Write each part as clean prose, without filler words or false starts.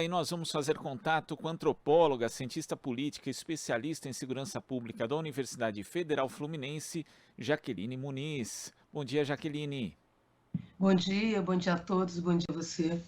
E nós vamos fazer contato com a antropóloga, cientista política, especialista em segurança pública da Universidade Federal Fluminense, Jaqueline Muniz. Bom dia, Jaqueline. Bom dia a todos, bom dia a você.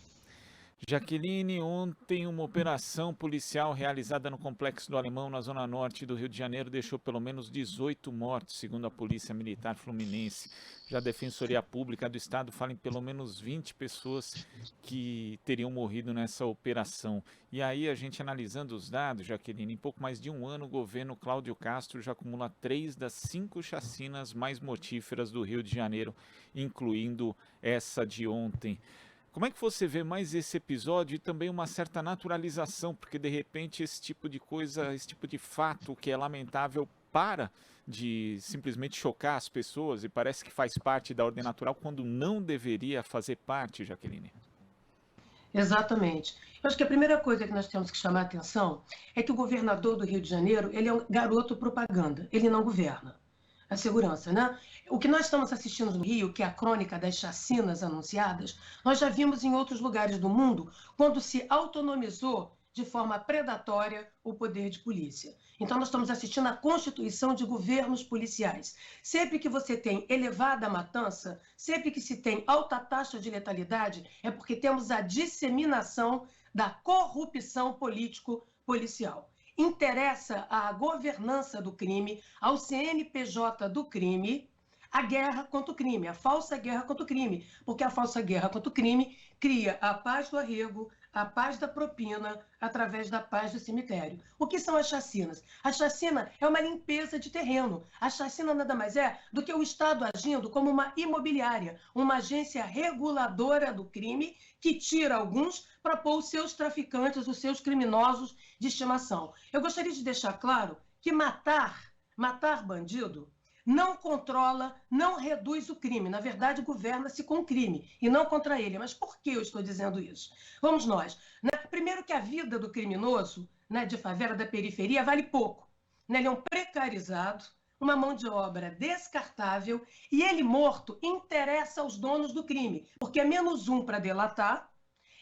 Jaqueline, ontem uma operação policial realizada no Complexo do Alemão, na zona norte do Rio de Janeiro, deixou pelo menos 18 mortos, segundo a Polícia Militar Fluminense. Já a Defensoria Pública do Estado fala em pelo menos 20 pessoas que teriam morrido nessa operação. E aí, a gente analisando os dados, Jaqueline, em pouco mais de um ano, o governo Cláudio Castro já acumula 3 das 5 chacinas mais mortíferas do Rio de Janeiro, incluindo essa de ontem. Como é que você vê mais esse episódio e também uma certa naturalização, porque de repente esse tipo de coisa, esse tipo de fato que é lamentável para de simplesmente chocar as pessoas e parece que faz parte da ordem natural quando não deveria fazer parte, Jaqueline? Exatamente. Eu acho que a primeira coisa que nós temos que chamar a atenção é que o governador do Rio de Janeiro, ele é um garoto propaganda, ele não governa a segurança, né? O que nós estamos assistindo no Rio, que é a crônica das chacinas anunciadas, nós já vimos em outros lugares do mundo, quando se autonomizou de forma predatória o poder de polícia. Então, nós estamos assistindo à constituição de governos policiais. Sempre que você tem elevada matança, sempre que se tem alta taxa de letalidade, é porque temos a disseminação da corrupção político-policial. Interessa à governança do crime, ao CNPJ do crime, a guerra contra o crime, a falsa guerra contra o crime, porque a falsa guerra contra o crime cria a paz do arrego, a paz da propina, através da paz do cemitério. O que são as chacinas? A chacina é uma limpeza de terreno. A chacina nada mais é do que o Estado agindo como uma imobiliária, uma agência reguladora do crime que tira alguns para pôr os seus traficantes, os seus criminosos de estimação. Eu gostaria de deixar claro que matar bandido, não controla, não reduz o crime. Na verdade, governa-se com o crime e não contra ele. Mas por que eu estou dizendo isso? Vamos nós. Primeiro que a vida do criminoso, de favela, da periferia, vale pouco. Ele é um precarizado, uma mão de obra descartável, e ele morto interessa aos donos do crime, porque é menos um para delatar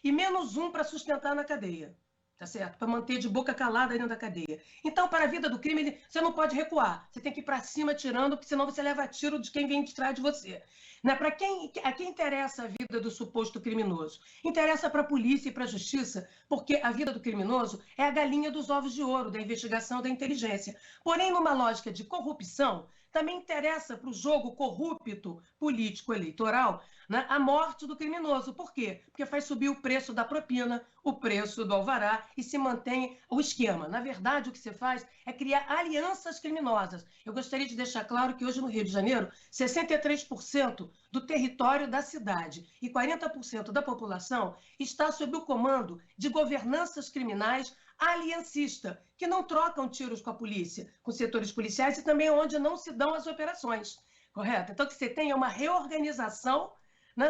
e menos um para sustentar na cadeia. Tá certo? Para manter de boca calada dentro da cadeia. Então, para a vida do crime, você não pode recuar. Você tem que ir para cima tirando, porque senão você leva tiro de quem vem de trás de você. A quem interessa a vida do suposto criminoso? Interessa para a polícia e para a justiça, porque a vida do criminoso é a galinha dos ovos de ouro da investigação da inteligência. Porém, numa lógica de corrupção, também interessa para o jogo corrupto político-eleitoral, a morte do criminoso. Por quê? Porque faz subir o preço da propina, o preço do alvará e se mantém o esquema. Na verdade, o que se faz é criar alianças criminosas. Eu gostaria de deixar claro que hoje no Rio de Janeiro, 63% do território da cidade e 40% da população está sob o comando de governanças criminais aliancista, que não trocam tiros com a polícia, com setores policiais e também onde não se dão as operações, correto? Então, o que você tem é uma reorganização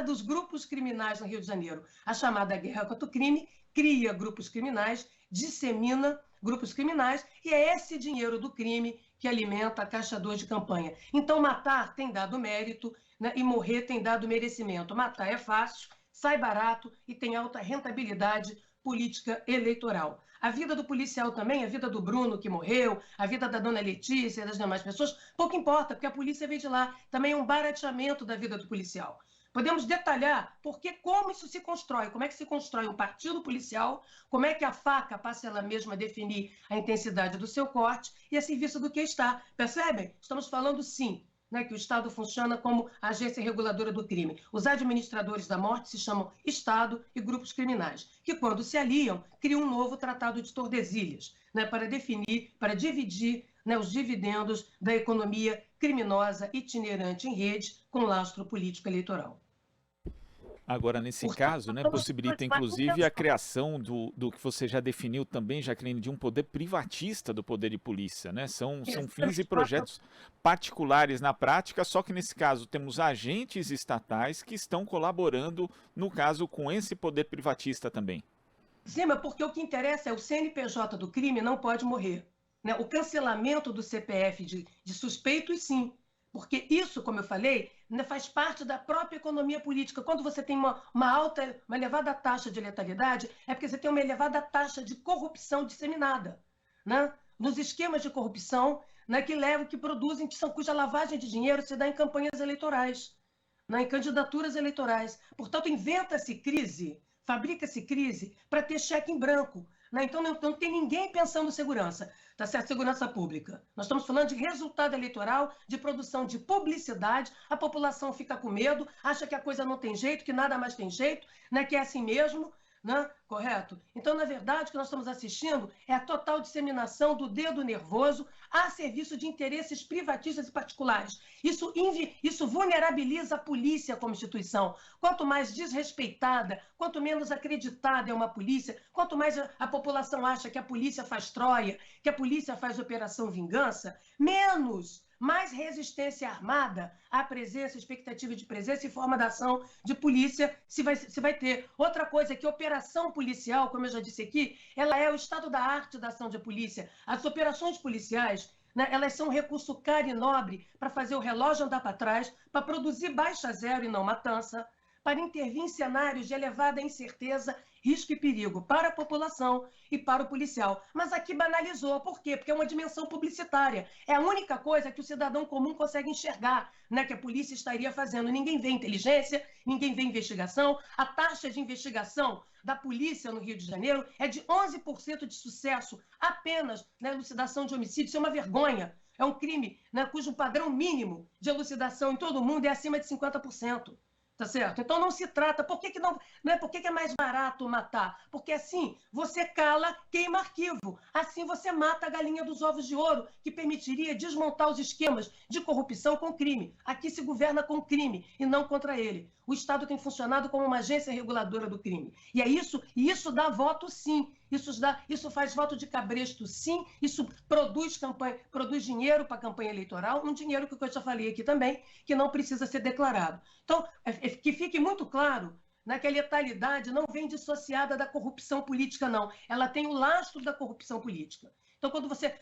dos grupos criminais no Rio de Janeiro. A chamada guerra contra o crime cria grupos criminais, dissemina grupos criminais, e é esse dinheiro do crime que alimenta a Caixa 2 de campanha. Então, matar tem dado mérito, e morrer tem dado merecimento. Matar é fácil, sai barato e tem alta rentabilidade política eleitoral. A vida do policial também, a vida do Bruno que morreu, a vida da dona Letícia e das demais pessoas, pouco importa, porque a polícia veio de lá. Também é um barateamento da vida do policial. Podemos detalhar como isso se constrói, como é que se constrói um partido policial, como é que a faca passa ela mesma a definir a intensidade do seu corte e a serviço do que está. Percebem? Estamos falando, sim, que o Estado funciona como agência reguladora do crime. Os administradores da morte se chamam Estado e grupos criminais, que quando se aliam, criam um novo tratado de Tordesilhas, para definir, para dividir os dividendos da economia criminosa itinerante em rede com lastro político eleitoral. Agora, nesse caso, possibilita inclusive a criação do que você já definiu também, Jaqueline, de um poder privatista do poder de polícia, né? São fins e projetos particulares na prática, só que nesse caso temos agentes estatais que estão colaborando, no caso, com esse poder privatista também. Sim, mas porque o que interessa é o CNPJ do crime não pode morrer. O cancelamento do CPF de suspeitos, sim. Porque isso, como eu falei, faz parte da própria economia política. Quando você tem uma elevada taxa de letalidade, é porque você tem uma elevada taxa de corrupção disseminada, né? Nos esquemas de corrupção, né, que produzem, cuja lavagem de dinheiro se dá em campanhas eleitorais, né, em candidaturas eleitorais. Portanto, inventa-se crise, fabrica-se crise para ter cheque em branco. Né? Então, não tem ninguém pensando em segurança, tá certo? Segurança pública. Nós estamos falando de resultado eleitoral, de produção de publicidade, a população fica com medo, acha que a coisa não tem jeito, que nada mais tem jeito, né? Que é assim mesmo, né? Correto? Então, na verdade, o que nós estamos assistindo é a total disseminação do dedo nervoso a serviço de interesses privatistas e particulares. Isso vulnerabiliza a polícia como instituição. Quanto mais desrespeitada, quanto menos acreditada é uma polícia, quanto mais a população acha que a polícia faz Troia, que a polícia faz operação vingança, mais resistência armada à presença, expectativa de presença e forma da ação de polícia se vai ter. Outra coisa é que operação policial, como eu já disse aqui, ela é o estado da arte da ação de polícia. As operações policiais, né, elas são um recurso caro e nobre para fazer o relógio andar para trás, para produzir baixa zero e não matança, para intervir em cenários de elevada incerteza, risco e perigo para a população e para o policial. Mas aqui banalizou. Por quê? Porque é uma dimensão publicitária. É a única coisa que o cidadão comum consegue enxergar, né, que a polícia estaria fazendo. Ninguém vê inteligência, ninguém vê investigação. A taxa de investigação da polícia no Rio de Janeiro é de 11% de sucesso apenas na elucidação de homicídio. Isso é uma vergonha. É um crime, né, cujo padrão mínimo de elucidação em todo o mundo é acima de 50%. Tá certo? Então não se trata. Por que é mais barato matar? Porque assim você cala, queima arquivo. Assim você mata a galinha dos ovos de ouro, que permitiria desmontar os esquemas de corrupção com crime. Aqui se governa com crime e não contra ele. O Estado tem funcionado como uma agência reguladora do crime. E isso dá voto, sim. Isso faz voto de cabresto, sim. Isso produz dinheiro para a campanha eleitoral, um dinheiro que eu já falei aqui também, que não precisa ser declarado. Então, que fique muito claro, né, que a letalidade não vem dissociada da corrupção política, não. Ela tem o lastro da corrupção política. Então,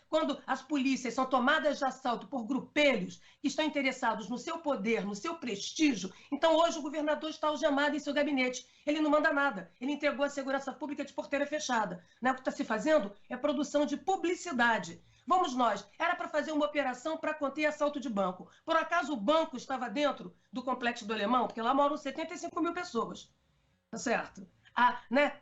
quando as polícias são tomadas de assalto por grupelhos que estão interessados no seu poder, no seu prestígio, então hoje o governador está algemado em seu gabinete. Ele não manda nada. Ele entregou a segurança pública de porteira fechada. Né? O que está se fazendo é produção de publicidade. Vamos nós, era para fazer uma operação para conter assalto de banco. Por acaso o banco estava dentro do Complexo do Alemão? Porque lá moram 75 mil pessoas. Tá certo?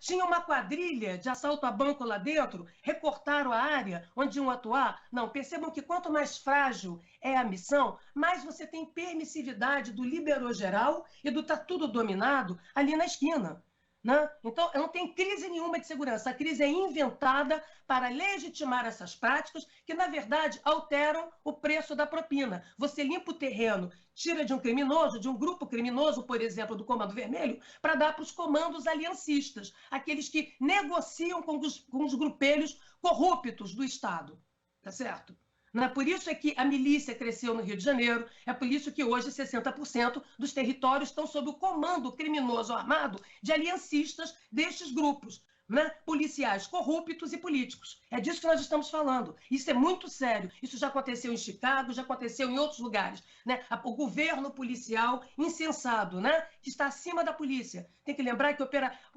Tinha uma quadrilha de assalto a banco lá dentro, recortaram a área onde iam atuar. Não, percebam que quanto mais frágil é a missão, mais você tem permissividade do liberou geral e do tá tudo dominado ali na esquina. Né? Então, não tem crise nenhuma de segurança. A crise é inventada para legitimar essas práticas que, na verdade, alteram o preço da propina. Você limpa o terreno, tira de um criminoso, de um grupo criminoso, por exemplo, do Comando Vermelho, para dar para os comandos aliancistas, aqueles que negociam com os grupelhos corruptos do Estado. Tá certo? Não é por isso que a milícia cresceu no Rio de Janeiro, é por isso que hoje 60% dos territórios estão sob o comando criminoso armado de aliancistas destes grupos, né? Policiais corruptos e políticos. É disso que nós estamos falando. Isso é muito sério. Isso já aconteceu em Chicago, já aconteceu em outros lugares. Né? O governo policial insensado, né? Que está acima da polícia. Tem que lembrar que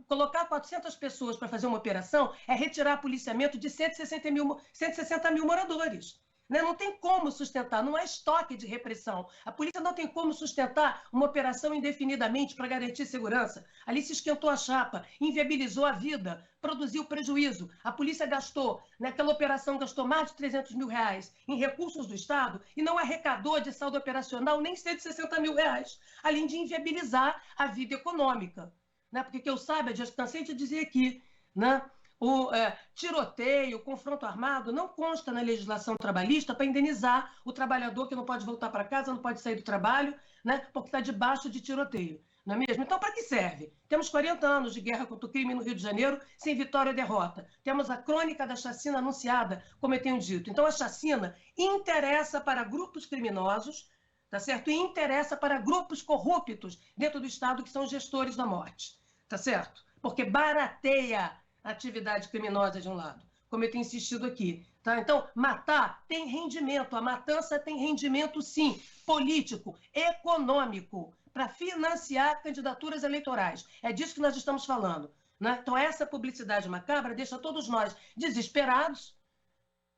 colocar 400 pessoas para fazer uma operação é retirar policiamento de 160 mil moradores. Não tem como sustentar, não é estoque de repressão. A polícia não tem como sustentar uma operação indefinidamente para garantir segurança. Ali se esquentou a chapa, inviabilizou a vida, produziu prejuízo. A polícia gastou, naquela operação, gastou mais de 300 mil reais em recursos do Estado e não arrecadou de saldo operacional nem 160 mil reais, além de inviabilizar a vida econômica. Porque que eu saiba, já cansei de dizer aqui, né? O tiroteio, o confronto armado não consta na legislação trabalhista para indenizar o trabalhador que não pode voltar para casa, não pode sair do trabalho, né, porque está debaixo de tiroteio, não é mesmo? Então, para que serve? Temos 40 anos de guerra contra o crime no Rio de Janeiro, sem vitória e derrota. Temos a crônica da chacina anunciada, como eu tenho dito. Então, a chacina interessa para grupos criminosos, tá certo? E interessa para grupos corruptos dentro do Estado, que são os gestores da morte, tá certo? Porque barateia a atividade criminosa de um lado. como eu tenho insistido aqui. Tá? Então, matar tem rendimento, a matança tem rendimento, sim, político, econômico, para financiar candidaturas eleitorais. É disso que nós estamos falando. Né? Então, essa publicidade macabra deixa todos nós desesperados,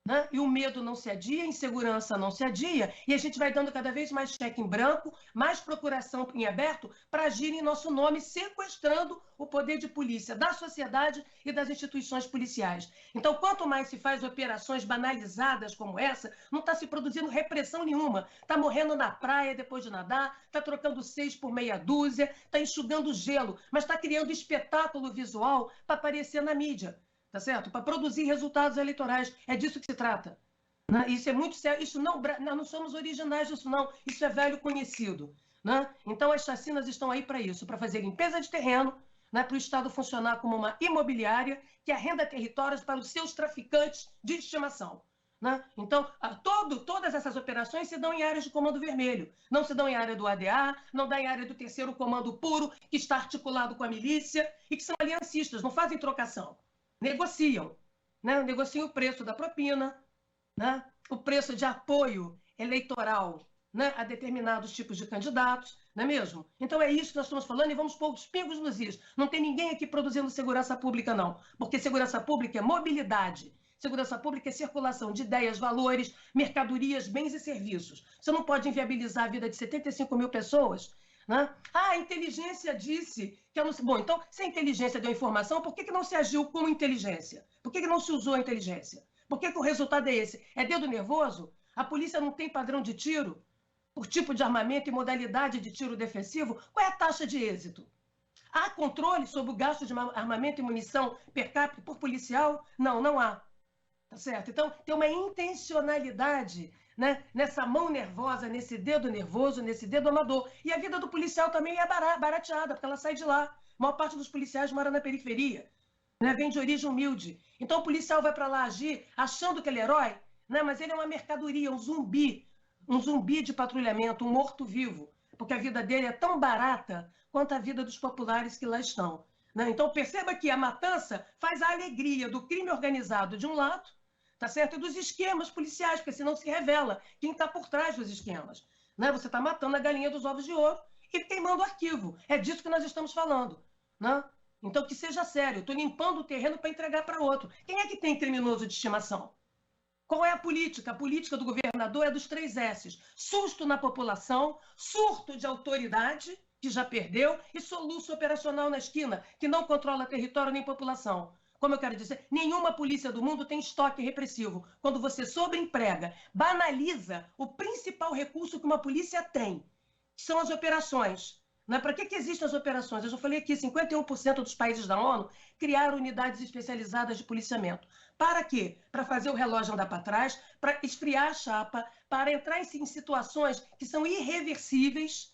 né? E o medo não se adia, a insegurança não se adia, e a gente vai dando cada vez mais cheque em branco, mais procuração em aberto para agir em nosso nome, sequestrando o poder de polícia da sociedade e das instituições policiais. Então, quanto mais se faz operações banalizadas como essa, não está se produzindo repressão nenhuma. Está morrendo na praia depois de nadar, está trocando 6 por meia dúzia, está enxugando gelo, mas está criando espetáculo visual para aparecer na mídia. Tá certo? Para produzir resultados eleitorais. É disso que se trata. Né? Isso é muito sério. Isso não somos originais disso, não. Isso é velho conhecido. Né? Então, as chacinas estão aí para isso, para fazer limpeza de terreno, né? Para o Estado funcionar como uma imobiliária que arrenda territórios para os seus traficantes de estimação. Né? Então, todas essas operações se dão em áreas de comando vermelho. Não se dão em área do ADA, não dá em área do 3º Comando Puro, que está articulado com a milícia e que são aliancistas, não fazem trocação. Negociam, né? Negociam o preço da propina, né? O preço de apoio eleitoral, né? A determinados tipos de candidatos, não é mesmo? Então é isso que nós estamos falando e vamos pôr os pingos nos is. Não tem ninguém aqui produzindo segurança pública, não, porque segurança pública é mobilidade. Segurança pública é circulação de ideias, valores, mercadorias, bens e serviços. Você não pode inviabilizar a vida de 75 mil pessoas. Né? A inteligência disse que eu não sei. Bom, então, se a inteligência deu informação, por que não se agiu como inteligência? Por que não se usou a inteligência? Por que o resultado é esse? É dedo nervoso? A polícia não tem padrão de tiro? Por tipo de armamento e modalidade de tiro defensivo? Qual é a taxa de êxito? Há controle sobre o gasto de armamento e munição per capita por policial? Não, não há. Tá certo? Então, tem uma intencionalidade, né? Nessa mão nervosa, nesse dedo nervoso, nesse dedo amador. E a vida do policial também é barateada, porque ela sai de lá. A maior parte dos policiais mora na periferia, né? Vem de origem humilde. Então o policial vai para lá agir achando que ele é herói, né? Mas ele é uma mercadoria, um zumbi de patrulhamento, um morto-vivo, porque a vida dele é tão barata quanto a vida dos populares que lá estão. Né? Então perceba que a matança faz a alegria do crime organizado de um lado, tá certo? E dos esquemas policiais, porque senão se revela quem está por trás dos esquemas. Né? Você está matando a galinha dos ovos de ouro e queimando o arquivo. É disso que nós estamos falando. Né? Então, que seja sério. Estou limpando o terreno para entregar para outro. Quem é que tem criminoso de estimação? Qual é a política? A política do governador é dos 3 S's. Susto na população, surto de autoridade, que já perdeu, e soluço operacional na esquina, que não controla território nem população. Como eu quero dizer, nenhuma polícia do mundo tem estoque repressivo. Quando você sobreemprega, banaliza o principal recurso que uma polícia tem, que são as operações. Para que existem as operações? Eu já falei aqui, 51% dos países da ONU criaram unidades especializadas de policiamento. Para quê? Para fazer o relógio andar para trás, para esfriar a chapa, para entrar em situações que são irreversíveis.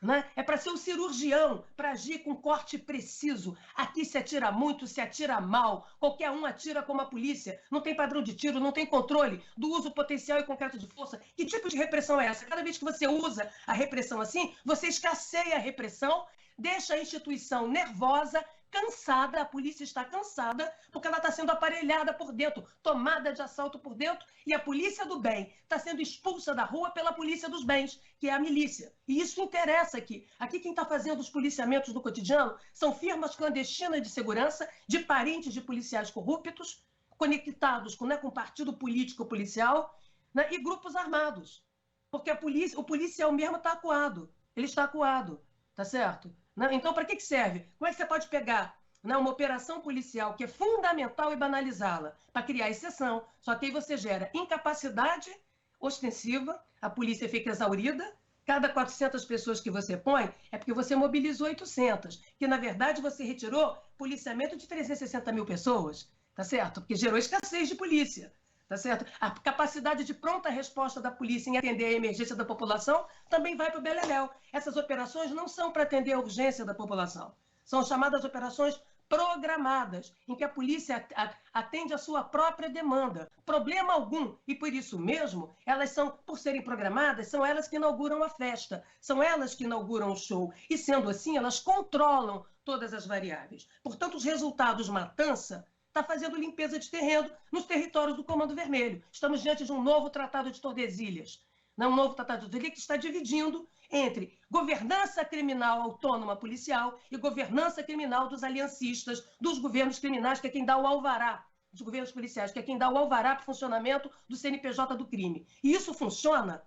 Né? É para ser um cirurgião, para agir com corte preciso. Aqui se atira muito, se atira mal. Qualquer um atira como a polícia. Não tem padrão de tiro, não tem controle do uso potencial e concreto de força. Que tipo de repressão é essa? Cada vez que você usa a repressão assim, você escasseia a repressão, deixa a instituição nervosa, cansada, a polícia está cansada, porque ela está sendo aparelhada por dentro, tomada de assalto por dentro, e a polícia do bem está sendo expulsa da rua pela polícia dos bens, que é a milícia. E isso interessa aqui. Aqui quem está fazendo os policiamentos no cotidiano são firmas clandestinas de segurança, de parentes de policiais corruptos, conectados com o partido político policial, né, e grupos armados. Porque o policial mesmo está acuado. Ele está acuado, tá certo? Então, para que serve? Como é que você pode pegar uma operação policial que é fundamental e banalizá-la? Para criar exceção. Só que aí você gera incapacidade ostensiva, a polícia fica exaurida, cada 400 pessoas que você põe é porque você mobilizou 800, que na verdade você retirou policiamento de 360 mil pessoas, tá certo? Porque gerou escassez de polícia. Tá certo? A capacidade de pronta resposta da polícia em atender a emergência da população também vai para o beleléu. Essas operações não são para atender a urgência da população. São chamadas operações programadas, em que a polícia atende a sua própria demanda. Problema algum. E por isso mesmo, elas são, por serem programadas, são elas que inauguram a festa, são elas que inauguram o show. E sendo assim, elas controlam todas as variáveis. Portanto, os resultados matança está fazendo limpeza de terreno nos territórios do Comando Vermelho. Estamos diante de um novo Tratado de Tordesilhas, um novo Tratado de Tordesilhas que está dividindo entre governança criminal autônoma policial e governança criminal dos aliancistas, dos governos criminais, que é quem dá o alvará, dos governos policiais, que é quem dá o alvará para o funcionamento do CNPJ do crime. E isso funciona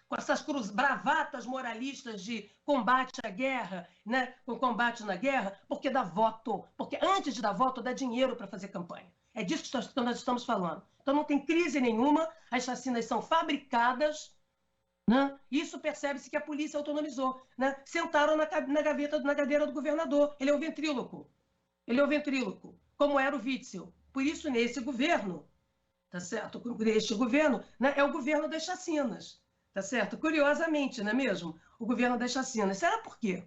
com essas bravatas moralistas de combate à guerra, né? Com combate na guerra, porque dá voto. Porque antes de dar voto, dá dinheiro para fazer campanha. É disso que nós estamos falando. Então não tem crise nenhuma, as chacinas são fabricadas, né? Isso percebe-se que a polícia autonomizou. Né? Sentaram na cadeira do governador. Ele é o ventríloco. Ele é o ventríloco, como era o Witzel. Por isso, nesse governo, tá certo? Este governo, né, é o governo das chacinas. Tá certo? Curiosamente, não é mesmo? O governo das chacinas. Será por quê?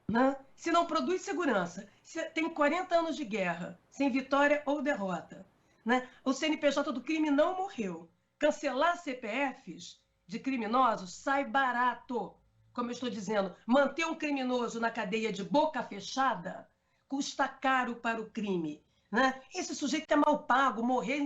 Né? Se não produz segurança, se tem 40 anos de guerra, sem vitória ou derrota, né? O CNPJ do crime não morreu. Cancelar CPFs de criminosos sai barato. Como eu estou dizendo, manter um criminoso na cadeia de boca fechada custa caro para o crime. Né? Esse sujeito é mal pago, morrer,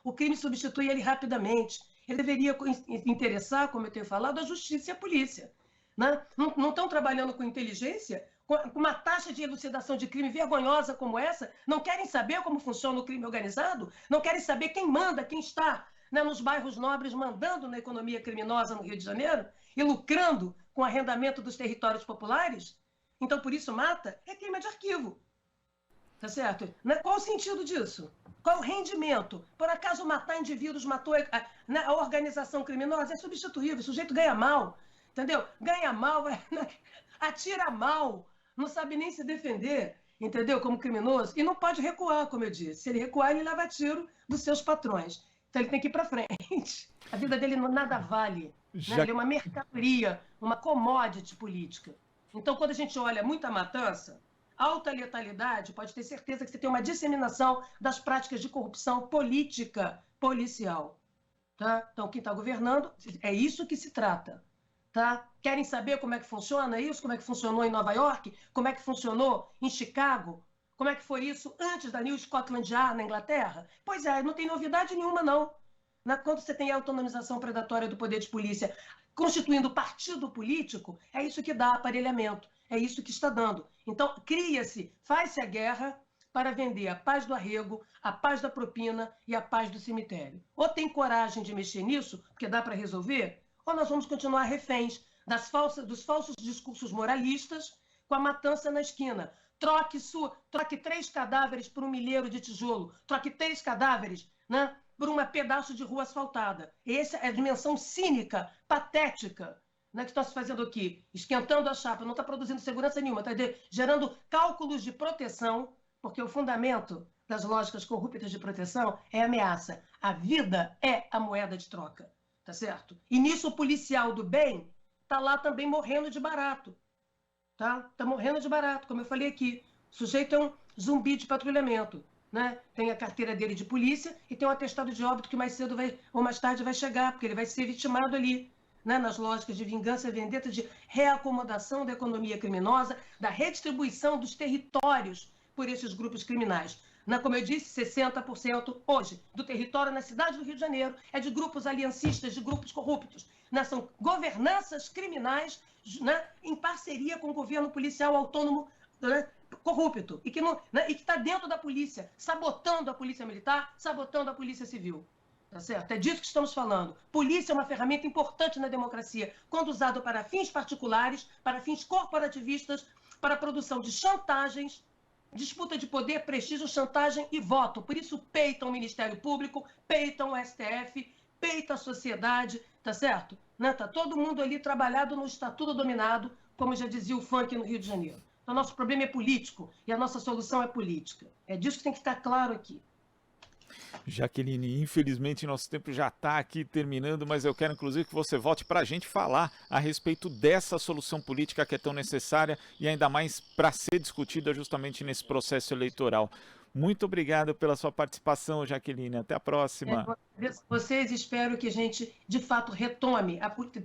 o crime substitui ele rapidamente. Ele deveria interessar, como eu tenho falado, a justiça e a polícia. Né? Não estão trabalhando com inteligência, com uma taxa de elucidação de crime vergonhosa como essa, não querem saber como funciona o crime organizado, não querem saber quem manda, quem está, né, nos bairros nobres mandando na economia criminosa no Rio de Janeiro e lucrando com o arrendamento dos territórios populares. Então, por isso, mata é crime de arquivo. Tá certo? Qual o sentido disso? Qual o rendimento? Por acaso matar indivíduos matou a organização criminosa? É substituível, o sujeito ganha mal, entendeu? Ganha mal, atira mal, não sabe nem se defender, entendeu? Como criminoso, e não pode recuar, como eu disse. Se ele recuar, ele leva tiro dos seus patrões. Então ele tem que ir para frente. A vida dele nada vale. Né? Ele é uma mercadoria, uma commodity política. Então, quando a gente olha muita matança, alta letalidade, pode ter certeza que você tem uma disseminação das práticas de corrupção política policial. Tá? Então, quem está governando, é isso que se trata. Tá? Querem saber como é que funciona isso? Como é que funcionou em Nova York? Como é que funcionou em Chicago? Como é que foi isso antes da New Scotland Yard na Inglaterra? Pois é, não tem novidade nenhuma, não. Quando você tem a autonomização predatória do poder de polícia constituindo partido político, é isso que dá aparelhamento. É isso que está dando. Então, faz-se a guerra para vender a paz do arrego, a paz da propina e a paz do cemitério. Ou tem coragem de mexer nisso, porque dá para resolver, ou nós vamos continuar reféns dos falsos discursos moralistas com a matança na esquina. Troque 3 cadáveres por um milheiro de tijolo. Troque 3 cadáveres, né, por um pedaço de rua asfaltada. Essa é a dimensão cínica, patética, né, que está se fazendo aqui, esquentando a chapa, não está produzindo segurança nenhuma, está gerando cálculos de proteção, porque o fundamento das lógicas corruptas de proteção é a ameaça. A vida é a moeda de troca, tá certo? E nisso o policial do bem está lá também morrendo de barato, tá? Está morrendo de barato, como eu falei aqui. O sujeito é um zumbi de patrulhamento, né? Tem a carteira dele de polícia e tem um atestado de óbito que mais cedo ou mais tarde vai chegar, porque ele vai ser vitimado ali. Né, nas lógicas de vingança e vendetta, de reacomodação da economia criminosa, da redistribuição dos territórios por esses grupos criminais. Como eu disse, 60% hoje do território na cidade do Rio de Janeiro é de grupos aliancistas, de grupos corruptos. São governanças criminais, né, em parceria com o governo policial autônomo, né, corrupto, e que está dentro da polícia, sabotando a polícia militar, sabotando a polícia civil. Tá certo? É disso que estamos falando. Polícia é uma ferramenta importante na democracia, quando usada para fins particulares, para fins corporativistas, para a produção de chantagens, disputa de poder, prestígio, chantagem e voto. Por isso peitam o Ministério Público, peitam o STF, peita a sociedade, tá certo? Tá todo mundo ali trabalhado no estatuto dominado, como já dizia o funk no Rio de Janeiro. Então, nosso problema é político e a nossa solução é política. É disso que tem que ficar claro aqui. Jaqueline, infelizmente nosso tempo já está aqui terminando, mas eu quero inclusive que você volte para a gente falar a respeito dessa solução política que é tão necessária e ainda mais para ser discutida justamente nesse processo eleitoral. Muito obrigado pela sua participação, Jaqueline. Até a próxima. Vocês, espero que a gente, de fato, retome,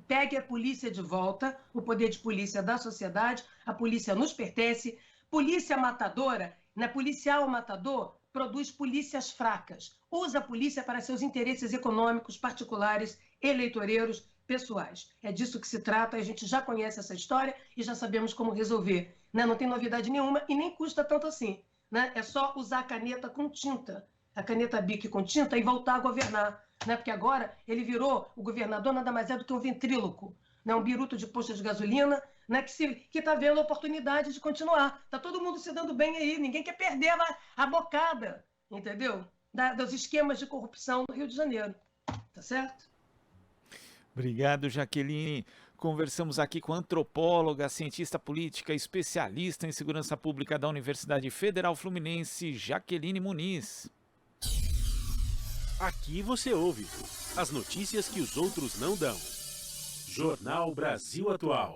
pegue a polícia de volta, o poder de polícia da sociedade, a polícia nos pertence, polícia matadora, policial matador, produz polícias fracas, usa a polícia para seus interesses econômicos, particulares, eleitoreiros, pessoais. É disso que se trata, a gente já conhece essa história e já sabemos como resolver. Né? Não tem novidade nenhuma e nem custa tanto assim. Né? É só usar a caneta com tinta, a caneta Bic com tinta e voltar a governar. Né? Porque agora ele virou o governador nada mais é do que um ventríloco, né? Um biruto de posto de gasolina, né? que está vendo a oportunidade de continuar. Está todo mundo se dando bem aí, ninguém quer perder a bocada, entendeu? Dos esquemas de corrupção no Rio de Janeiro. Tá certo? Obrigado, Jaqueline. Conversamos aqui com a antropóloga, cientista política, especialista em segurança pública da Universidade Federal Fluminense, Jaqueline Muniz. Aqui você ouve as notícias que os outros não dão. Jornal Brasil Atual.